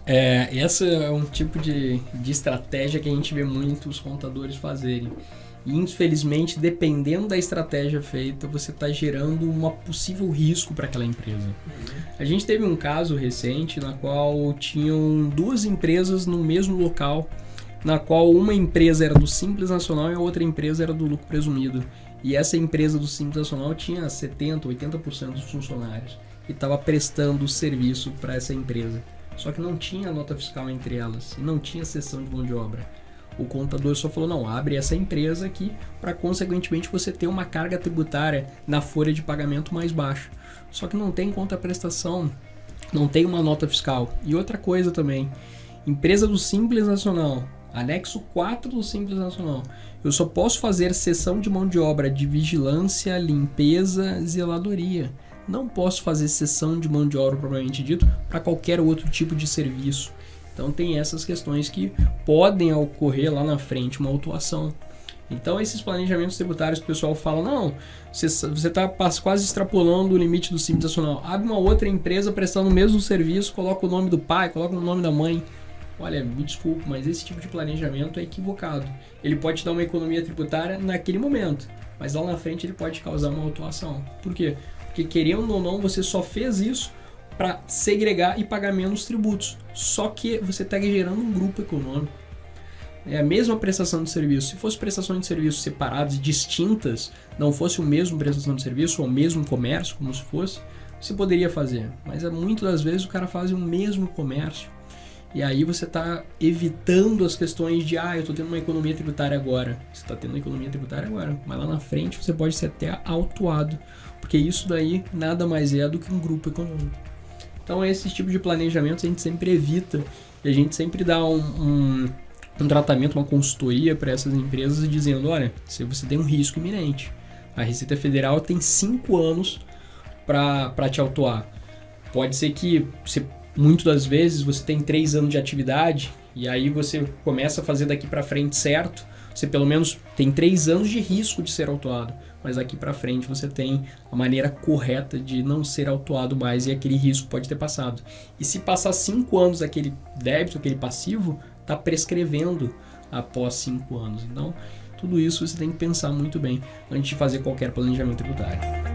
Essa é um tipo de estratégia que a gente vê muitos contadores fazerem. E, infelizmente, dependendo da estratégia feita, você está gerando um possível risco para aquela empresa. A gente teve um caso recente na qual tinham duas empresas no mesmo local, na qual uma empresa era do Simples Nacional e a outra empresa era do lucro presumido. E essa empresa do Simples Nacional tinha 70%, 80% dos funcionários e estava prestando serviço para essa empresa. Só que não tinha nota fiscal entre elas e não tinha cessão de mão de obra. O contador só falou, não, abre essa empresa aqui para, consequentemente, você ter uma carga tributária na folha de pagamento mais baixa. Só que não tem contraprestação, não tem uma nota fiscal. E outra coisa também, empresa do Simples Nacional, anexo 4 do Simples Nacional, eu só posso fazer cessão de mão de obra de vigilância, limpeza, zeladoria. Não posso fazer cessão de mão de obra, propriamente dito, para qualquer outro tipo de serviço. Então tem essas questões que podem ocorrer lá na frente, uma autuação. Então esses planejamentos tributários que o pessoal fala, não, você está quase extrapolando o limite do Simples Nacional. Abre uma outra empresa prestando o mesmo serviço, coloca o nome do pai, coloca o nome da mãe. Olha, me desculpe, mas esse tipo de planejamento é equivocado. Ele pode te dar uma economia tributária naquele momento, mas lá na frente ele pode causar uma autuação. Por quê? Porque, querendo ou não, você só fez isso para segregar e pagar menos tributos. Só que você está gerando um grupo econômico. É a mesma prestação de serviço. Se fosse prestação de serviços separadas e distintas, não fosse o mesmo prestação de serviço ou o mesmo comércio, como se fosse, você poderia fazer. Mas muitas das vezes o cara faz o mesmo comércio. E aí você está evitando as questões de, eu estou tendo uma economia tributária agora. Você está tendo uma economia tributária agora, mas lá na frente você pode ser até autuado, porque isso daí nada mais é do que um grupo econômico. Então esse tipo de planejamento a gente sempre evita e a gente sempre dá um tratamento, uma consultoria para essas empresas dizendo, olha, se você tem um risco iminente, a Receita Federal tem 5 anos para te autuar. Pode ser que muitas das vezes você tem 3 anos de atividade e aí você começa a fazer daqui para frente certo, você pelo menos tem 3 anos de risco de ser autuado, mas daqui para frente você tem a maneira correta de não ser autuado mais e aquele risco pode ter passado. E se passar 5 anos aquele débito, aquele passivo, está prescrevendo após 5 anos. Então, tudo isso você tem que pensar muito bem antes de fazer qualquer planejamento tributário.